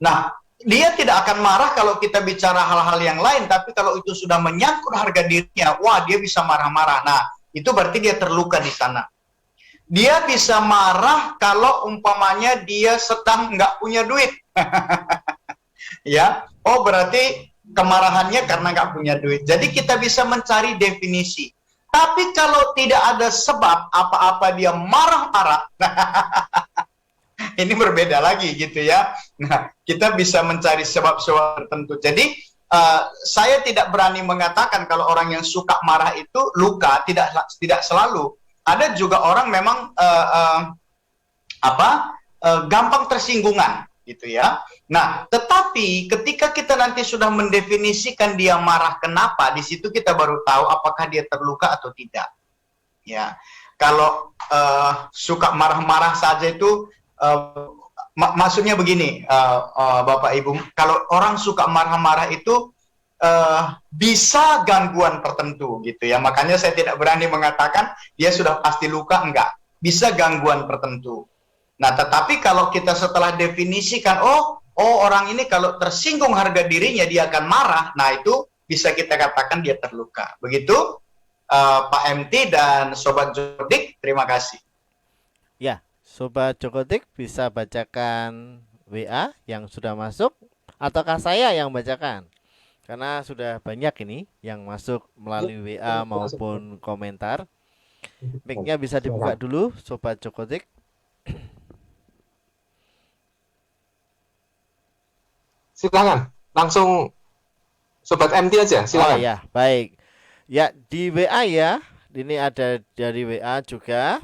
Speaker 5: Nah, dia tidak akan marah kalau kita bicara hal-hal yang lain, tapi kalau itu sudah menyangkut harga dirinya, wah dia bisa marah-marah. Nah, itu berarti dia terluka di sana. Dia bisa marah kalau umpamanya dia sedang nggak punya duit. Ya, oh berarti kemarahannya karena nggak punya duit. Jadi kita bisa mencari definisi. Tapi kalau tidak ada sebab apa-apa dia marah-marah, ini berbeda lagi gitu ya. Nah, kita bisa mencari sebab-sebab tertentu. Jadi saya tidak berani mengatakan kalau orang yang suka marah itu luka, tidak selalu. Ada juga orang memang gampang tersinggungan gitu ya. Nah, tetapi ketika kita nanti sudah mendefinisikan dia marah kenapa, di situ kita baru tahu apakah dia terluka atau tidak. Ya, kalau suka marah-marah saja itu, maksudnya begini, Bapak Ibu, kalau orang suka marah-marah itu bisa gangguan tertentu gitu ya. Makanya saya tidak berani mengatakan dia sudah pasti luka, enggak. Bisa gangguan tertentu. Nah, tetapi kalau kita setelah definisikan, oh orang ini kalau tersinggung harga dirinya dia akan marah, nah itu bisa kita katakan dia terluka. Begitu Pak MT dan Sobat Jodik, terima kasih.
Speaker 1: Ya, Sobat Jokotik bisa bacakan WA yang sudah masuk, ataukah saya yang bacakan? Karena sudah banyak ini yang masuk melalui WA maupun komentar. Mic-nya bisa dibuka dulu, Sobat Jokotik.
Speaker 4: Silakan, langsung Sobat MT aja, silakan.
Speaker 1: Oh ya, baik. Ya, di WA ya. Ini ada dari WA juga.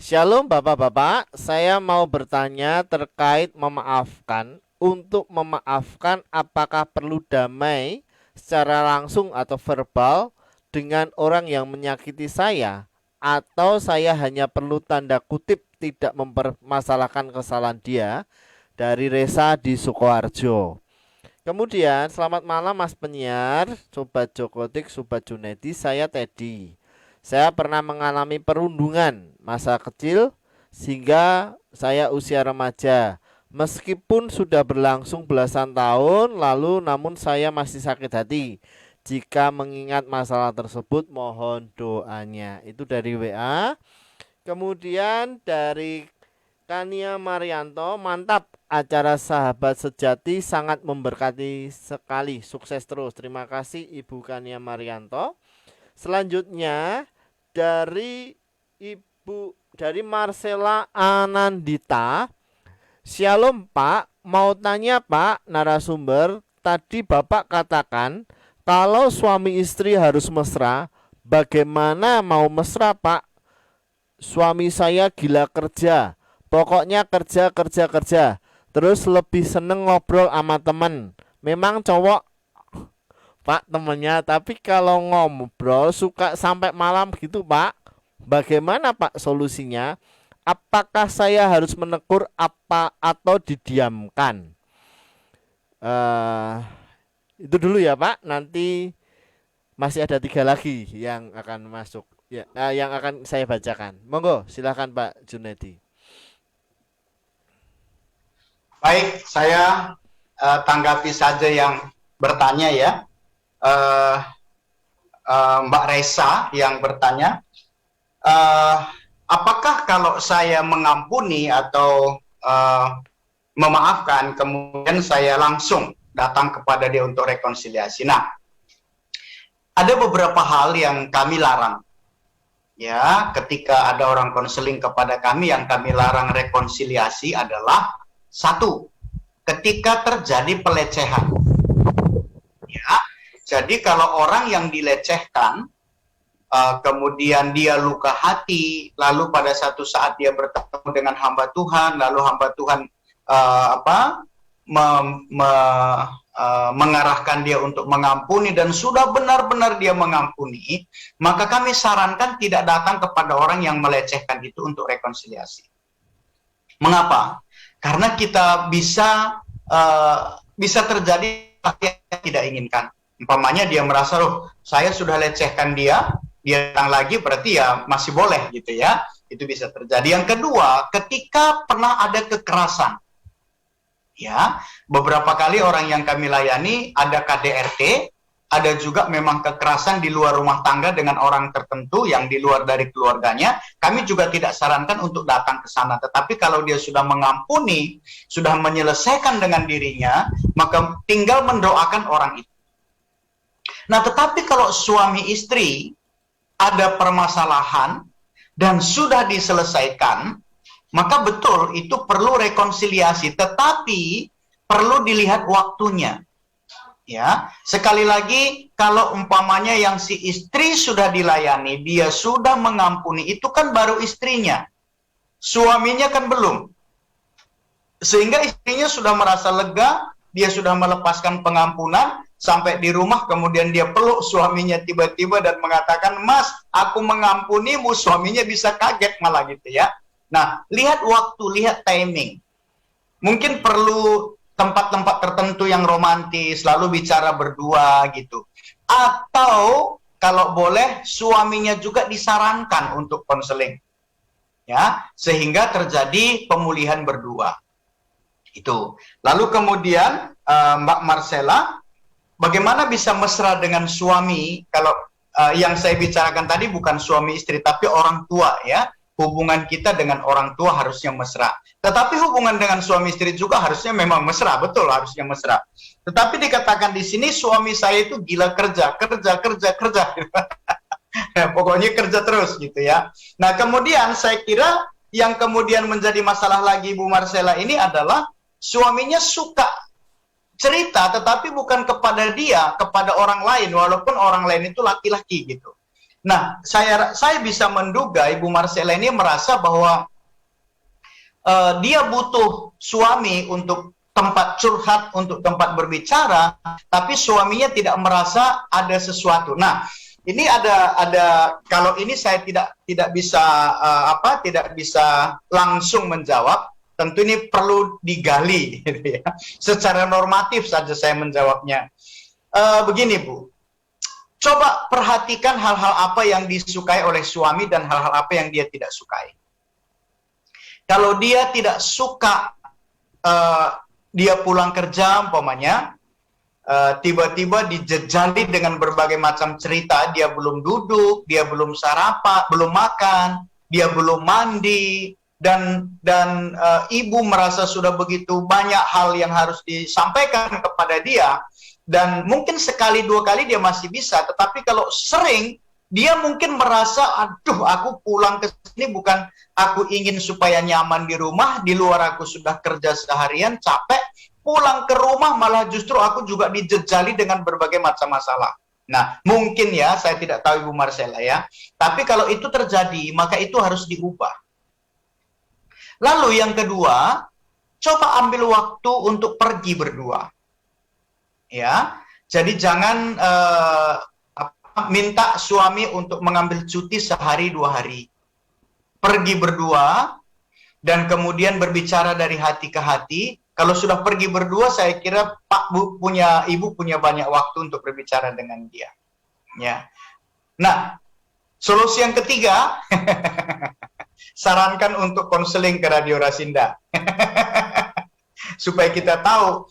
Speaker 1: Shalom Bapak-bapak, saya mau bertanya terkait memaafkan. Untuk memaafkan, apakah perlu damai secara langsung atau verbal dengan orang yang menyakiti saya? Atau saya hanya perlu tanda kutip tidak mempermasalahkan kesalahan dia? Dari Resa di Sukoharjo. Kemudian, selamat malam Mas Penyiar, Sobat Jokotik, Sobat Junedi, saya Teddy. Saya pernah mengalami perundungan masa kecil sehingga saya usia remaja. Meskipun sudah berlangsung belasan tahun lalu, namun saya masih sakit hati. Jika mengingat masalah tersebut, mohon doanya. Itu dari WA. Kemudian dari Kania Marianto, mantap, acara Sahabat Sejati sangat memberkati sekali, sukses terus. Terima kasih Ibu Kania Marianto. Selanjutnya dari Marcella Anandita. Shalom Pak, mau tanya Pak narasumber, tadi Bapak katakan kalau suami istri harus mesra, bagaimana mau mesra Pak? Suami saya gila kerja. Pokoknya kerja. Terus lebih seneng ngobrol sama temen. Memang cowok Pak temennya, tapi kalau ngobrol suka sampai malam gitu Pak. Bagaimana Pak solusinya? Apakah saya harus menegur apa atau didiamkan? Itu dulu ya Pak. Nanti masih ada 3 lagi yang akan masuk ya, yang akan saya bacakan. Monggo silahkan Pak Junedi.
Speaker 5: Baik, saya tanggapi saja yang bertanya ya. Mbak Resa yang bertanya, apakah kalau saya mengampuni atau memaafkan, kemudian saya langsung datang kepada dia untuk rekonsiliasi? Nah, ada beberapa hal yang kami larang. Ya, ketika ada orang konseling kepada kami, yang kami larang rekonsiliasi adalah 1, ketika terjadi pelecehan. Ya, jadi kalau orang yang dilecehkan, kemudian dia luka hati, lalu pada satu saat dia bertemu dengan hamba Tuhan, lalu hamba Tuhan mengarahkan dia untuk mengampuni dan sudah benar-benar dia mengampuni, maka kami sarankan tidak datang kepada orang yang melecehkan itu untuk rekonsiliasi. Mengapa? Karena kita bisa terjadi yang tidak inginkan. Umpamanya dia merasa, loh, saya sudah lecehkan dia datang lagi, berarti ya masih boleh gitu ya. Itu bisa terjadi. Yang kedua, ketika pernah ada kekerasan. Ya, beberapa kali orang yang kami layani ada KDRT, ada juga memang kekerasan di luar rumah tangga dengan orang tertentu yang di luar dari keluarganya. Kami juga tidak sarankan untuk datang ke sana. Tetapi kalau dia sudah mengampuni, sudah menyelesaikan dengan dirinya, maka tinggal mendoakan orang itu. Nah, tetapi kalau suami istri ada permasalahan dan sudah diselesaikan, maka betul itu perlu rekonsiliasi, tetapi perlu dilihat waktunya. Ya, sekali lagi, kalau umpamanya yang si istri sudah dilayani, dia sudah mengampuni, itu kan baru istrinya. Suaminya kan belum. Sehingga istrinya sudah merasa lega, dia sudah melepaskan pengampunan, sampai di rumah kemudian dia peluk suaminya tiba-tiba dan mengatakan, "Mas, aku mengampunimu." Suaminya bisa kaget malah gitu ya. Nah, lihat waktu, lihat timing. Mungkin perlu tempat-tempat tertentu yang romantis, lalu bicara berdua gitu. Atau kalau boleh suaminya juga disarankan untuk konseling. ya, sehingga terjadi pemulihan berdua. Itu. Lalu kemudian Mbak Marcella, bagaimana bisa mesra dengan suami? Kalau yang saya bicarakan tadi bukan suami istri, tapi orang tua, ya. Hubungan kita dengan orang tua harusnya mesra. Tetapi hubungan dengan suami istri juga harusnya memang mesra, betul, harusnya mesra. Tetapi dikatakan di sini suami saya itu gila kerja. Pokoknya kerja terus gitu ya. Nah, kemudian saya kira yang kemudian menjadi masalah lagi Ibu Marcella ini adalah suaminya suka cerita, tetapi bukan kepada dia, kepada orang lain, walaupun orang lain itu laki-laki gitu. Nah, saya bisa menduga Ibu Marcella ini merasa bahwa dia butuh suami untuk tempat curhat, untuk tempat berbicara, tapi suaminya tidak merasa ada sesuatu. Nah, ini ada kalau ini saya tidak bisa langsung menjawab. Tentu ini perlu digali, gitu ya. Secara normatif saja saya menjawabnya. Begini Bu, coba perhatikan hal-hal apa yang disukai oleh suami dan hal-hal apa yang dia tidak sukai. Kalau dia tidak suka dia pulang kerja, umpamanya, tiba-tiba dijejali dengan berbagai macam cerita, dia belum duduk, dia belum sarapan, belum makan, dia belum mandi, dan ibu merasa sudah begitu banyak hal yang harus disampaikan kepada dia, dan mungkin sekali dua kali dia masih bisa, tetapi kalau sering dia mungkin merasa, aduh aku pulang ke sini bukan aku ingin supaya nyaman di rumah, di luar aku sudah kerja seharian capek, pulang ke rumah malah justru aku juga dijejali dengan berbagai macam masalah. Nah, mungkin ya, saya tidak tahu Ibu Marcella ya, tapi kalau itu terjadi maka itu harus diubah. Lalu yang kedua, coba ambil waktu untuk pergi berdua. Ya, jadi jangan minta suami untuk mengambil cuti sehari dua hari. Pergi berdua dan kemudian berbicara dari hati ke hati. Kalau sudah pergi berdua, saya kira Ibu punya banyak waktu untuk berbicara dengan dia. Ya. Nah, solusi yang ketiga, sarankan untuk konseling ke Radio Rasinda. Supaya kita tahu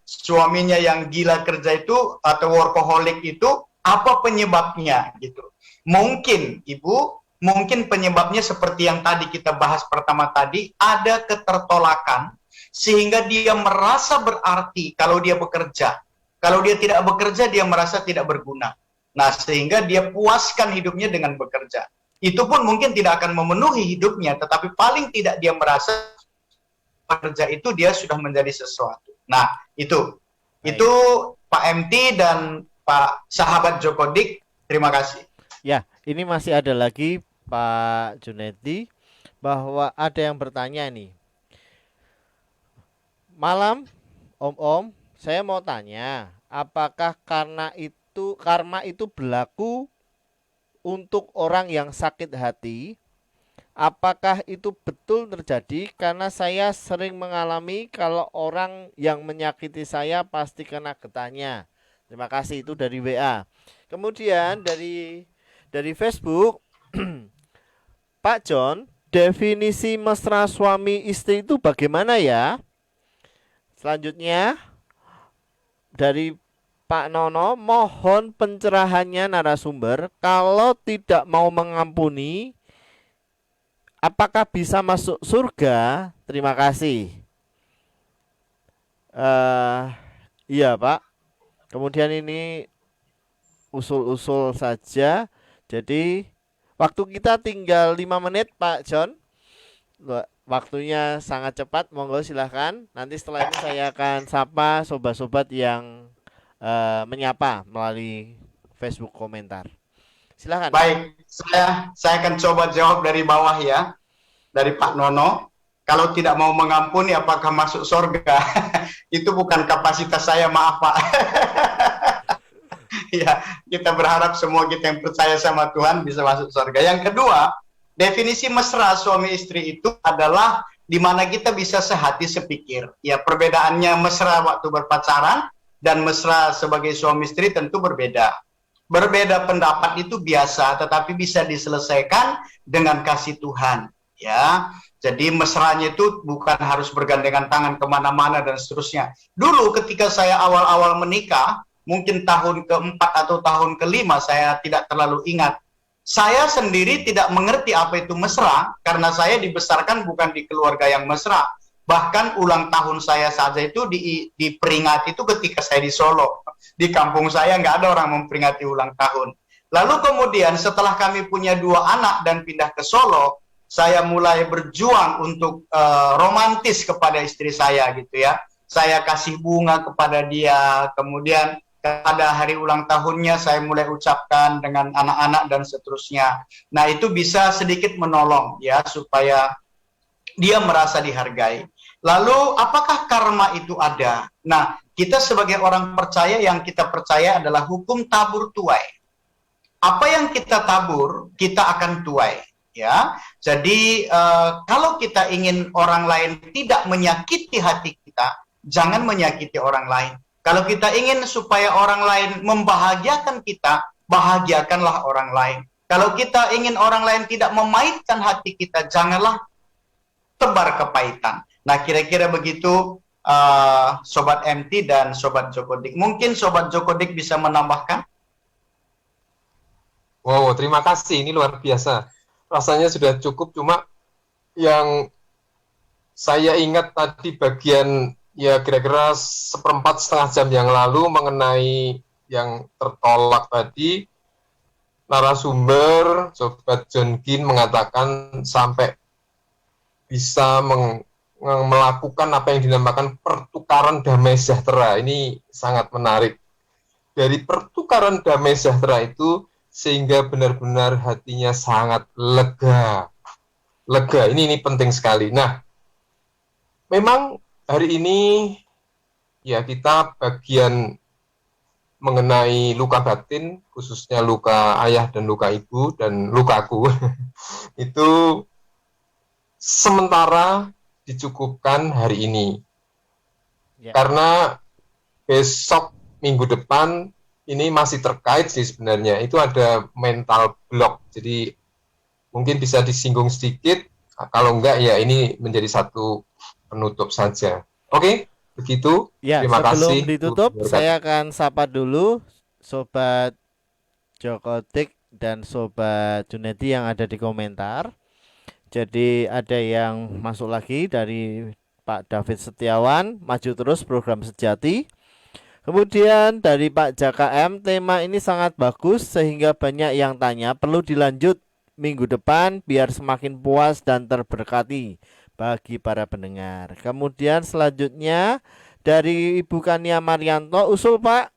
Speaker 5: suaminya yang gila kerja itu atau workaholic itu apa penyebabnya gitu. Mungkin Ibu, mungkin penyebabnya seperti yang tadi kita bahas pertama tadi, ada ketertolakan sehingga dia merasa berarti kalau dia bekerja. Kalau dia tidak bekerja, dia merasa tidak berguna. Nah, sehingga dia puaskan hidupnya dengan bekerja. Itu pun mungkin tidak akan memenuhi hidupnya, tetapi paling tidak dia merasa bekerja itu dia sudah menjadi sesuatu. Nah, itu. Baik. Itu Pak MT dan Pak Sahabat Jokodik, terima kasih.
Speaker 1: Ya, ini masih ada lagi Pak Junedi, bahwa ada yang bertanya nih. Malam, Om, saya mau tanya, apakah karma itu berlaku untuk orang yang sakit hati? Apakah itu betul terjadi? Karena saya sering mengalami kalau orang yang menyakiti saya pasti kena getahnya. Terima kasih, itu dari WA. Kemudian dari Facebook, Pak John, definisi mesra suami istri itu bagaimana ya? Selanjutnya dari Pak Nono, mohon pencerahannya narasumber. Kalau tidak mau mengampuni, apakah bisa masuk surga? Terima kasih. Iya Pak. Kemudian ini usul-usul saja. Jadi waktu kita tinggal 5 menit Pak John. Waktunya sangat cepat, monggo silahkan. Nanti setelah ini saya akan sapa sobat-sobat yang menyapa melalui Facebook komentar. Silahkan.
Speaker 5: Baik, saya akan coba jawab dari bawah ya, dari Pak Nono. Kalau tidak mau mengampuni, apakah masuk surga? Itu bukan kapasitas saya, maaf Pak. Ya, kita berharap semua kita yang percaya sama Tuhan bisa masuk surga. Yang kedua, definisi mesra suami istri itu adalah di mana kita bisa sehati sepikir. Ya, perbedaannya mesra waktu berpacaran dan mesra sebagai suami istri tentu berbeda. Berbeda pendapat itu biasa, tetapi bisa diselesaikan dengan kasih Tuhan. ya. Jadi mesranya itu bukan harus bergandengan tangan kemana-mana dan seterusnya. Dulu ketika saya awal-awal menikah, mungkin tahun keempat atau tahun kelima, saya tidak terlalu ingat. Saya sendiri tidak mengerti apa itu mesra, karena saya dibesarkan bukan di keluarga yang mesra. Bahkan ulang tahun saya saja itu diperingati itu ketika saya di Solo. Di kampung saya nggak ada orang memperingati ulang tahun. Lalu kemudian setelah kami punya 2 anak dan pindah ke Solo, saya mulai berjuang untuk romantis kepada istri saya gitu ya. Saya kasih bunga kepada dia, kemudian pada hari ulang tahunnya saya mulai ucapkan dengan anak-anak dan seterusnya. Nah, itu bisa sedikit menolong ya supaya dia merasa dihargai. Lalu apakah karma itu ada? Nah, kita sebagai orang percaya, yang kita percaya adalah hukum tabur tuai. Apa yang kita tabur, kita akan tuai. Ya, jadi kalau kita ingin orang lain tidak menyakiti hati kita, jangan menyakiti orang lain. Kalau kita ingin supaya orang lain membahagiakan kita, bahagiakanlah orang lain. Kalau kita ingin orang lain tidak memahitkan hati kita, janganlah tebar kepahitan. Nah, kira-kira begitu Sobat MT dan Sobat Jokodik. Mungkin Sobat Jokodik bisa menambahkan?
Speaker 4: Wow, terima kasih. Ini luar biasa. Rasanya sudah cukup, cuma yang saya ingat tadi bagian ya kira-kira 1/4 jam yang lalu mengenai yang tertolak tadi, narasumber Sobat John Gin mengatakan sampai bisa melakukan apa yang dinamakan pertukaran damai sejahtera. Ini sangat menarik. Dari pertukaran damai sejahtera itu sehingga benar-benar hatinya sangat lega. Lega, ini penting sekali. Nah, memang hari ini ya kita bagian mengenai luka batin, khususnya luka ayah dan luka ibu dan lukaku, itu sementara dicukupkan hari ini.
Speaker 1: Ya.
Speaker 4: Karena besok minggu depan ini masih terkait sih sebenarnya. Itu ada mental block. Jadi mungkin bisa disinggung sedikit. Kalau enggak ya ini menjadi satu penutup saja. Oke, begitu.
Speaker 1: Ya,
Speaker 4: Terima
Speaker 1: sebelum
Speaker 4: kasih.
Speaker 1: ditutup, saya akan sapa dulu Sobat Jokotik dan Sobat Junedi yang ada di komentar. Jadi ada yang masuk lagi dari Pak David Setiawan, maju terus program sejati. Kemudian dari Pak Jaka M, tema ini sangat bagus sehingga banyak yang tanya, perlu dilanjut minggu depan biar semakin puas dan terberkati bagi para pendengar. Kemudian selanjutnya dari Ibu Kania Marianto, usul Pak,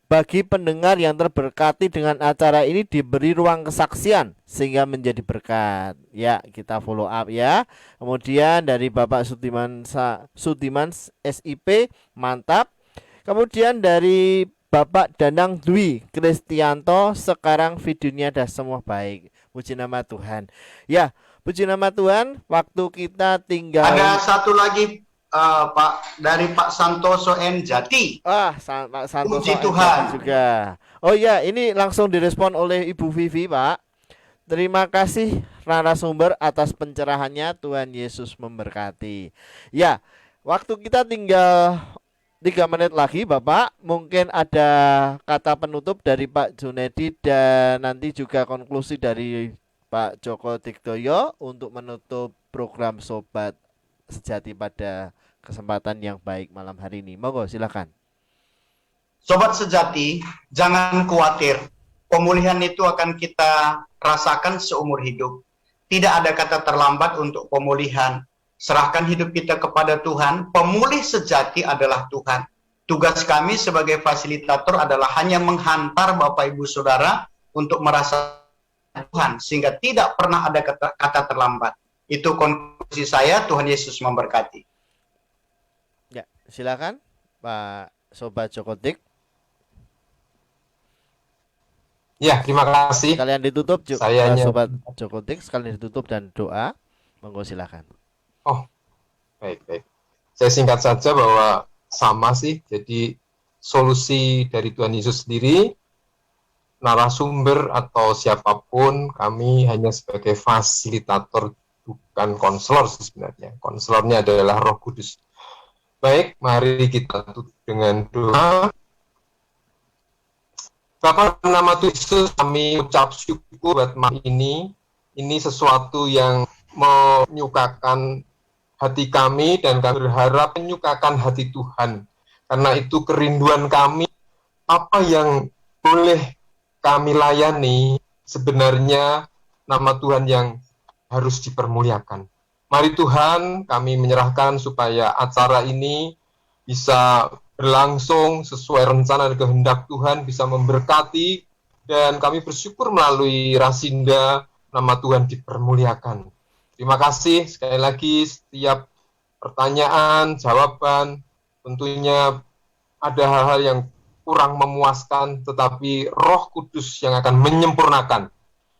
Speaker 1: bagi pendengar yang terberkati dengan acara ini diberi ruang kesaksian sehingga menjadi berkat. Ya, kita follow up ya. Kemudian dari Bapak Sudiman SIP, mantap. Kemudian dari Bapak Danang Dwi Kristianto, sekarang videonya dah semua baik. Puji nama Tuhan. Ya, puji nama Tuhan. Waktu kita tinggal.
Speaker 5: Ada satu lagi Pak, dari Pak Santoso N Jati.
Speaker 1: Pak Santoso
Speaker 5: Puji Tuhan
Speaker 1: juga. Oh ya, ini langsung direspon oleh Ibu Vivi, Pak. Terima kasih narasumber atas pencerahannya. Tuhan Yesus memberkati. Ya, waktu kita tinggal 3 menit lagi, Bapak. Mungkin ada kata penutup dari Pak Junedi dan nanti juga konklusi dari Pak Joko Tiktoyo untuk menutup program Sobat Sejati pada kesempatan yang baik malam hari ini. Monggo, silakan.
Speaker 5: Sobat Sejati, jangan khawatir. Pemulihan itu akan kita rasakan seumur hidup. Tidak ada kata terlambat untuk pemulihan. Serahkan hidup kita kepada Tuhan. Pemulih sejati adalah Tuhan. Tugas kami sebagai fasilitator adalah hanya menghantar Bapak Ibu Saudara untuk merasa Tuhan, sehingga tidak pernah ada kata terlambat. Itu konklusi saya. Tuhan Yesus memberkati.
Speaker 1: Ya, silakan Pak Sobat Jokotik.
Speaker 4: Ya, terima kasih.
Speaker 1: Sekalian ditutup Sobat Jokotik, sekalian ditutup dan doa. Monggo silakan.
Speaker 4: Oh, baik. Saya singkat saja bahwa sama sih. Jadi solusi dari Tuhan Yesus sendiri narasumber atau siapapun, kami hanya sebagai fasilitator, bukan konselor sebenarnya. Konselornya adalah Roh Kudus. Baik, mari kita tutup dengan doa. Bapa, dalam nama Tuhan Yesus, kami ucap syukur buat malam ini. Ini sesuatu yang menyukakan hati kami, dan kami berharap menyukakan hati Tuhan. Karena itu kerinduan kami, apa yang boleh kami layani, sebenarnya nama Tuhan yang harus dipermuliakan. Mari Tuhan, kami menyerahkan supaya acara ini bisa berlangsung sesuai rencana dan kehendak Tuhan, bisa memberkati, dan kami bersyukur melalui Rasinda, nama Tuhan dipermuliakan. Terima kasih sekali lagi. Setiap pertanyaan, jawaban, tentunya ada hal-hal yang kurang memuaskan, tetapi Roh Kudus yang akan menyempurnakan.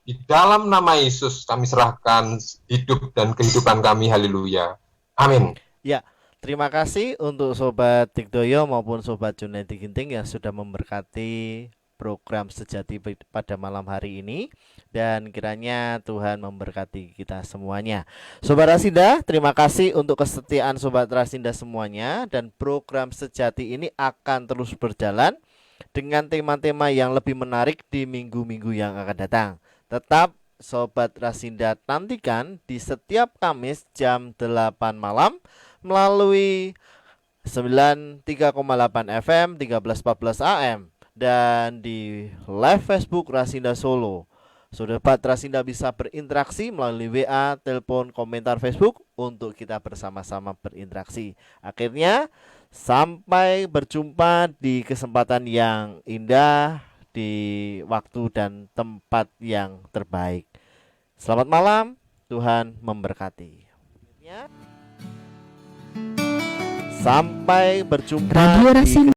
Speaker 4: Di dalam nama Yesus kami serahkan hidup dan kehidupan kami. Haleluya. Amin.
Speaker 1: Ya, terima kasih untuk Sobat Digdoyo maupun Sobat Junedi Ginting yang sudah memberkati program Sejati pada malam hari ini, dan kiranya Tuhan memberkati kita semuanya. Sobat Rasinda, terima kasih untuk kesetiaan Sobat Rasinda semuanya, dan program Sejati ini akan terus berjalan dengan tema-tema yang lebih menarik di minggu-minggu yang akan datang. Tetap Sobat Rasinda nantikan di setiap Kamis jam 8 malam melalui 93,8 FM 1314 AM dan di live Facebook Rasinda Solo. Sobat Rasinda bisa berinteraksi melalui WA, telepon, komentar Facebook untuk kita bersama-sama berinteraksi. Akhirnya sampai berjumpa di kesempatan yang indah, di waktu dan tempat yang terbaik. Selamat malam, Tuhan memberkati. Sampai berjumpa
Speaker 3: Radio
Speaker 1: di
Speaker 3: Rasinda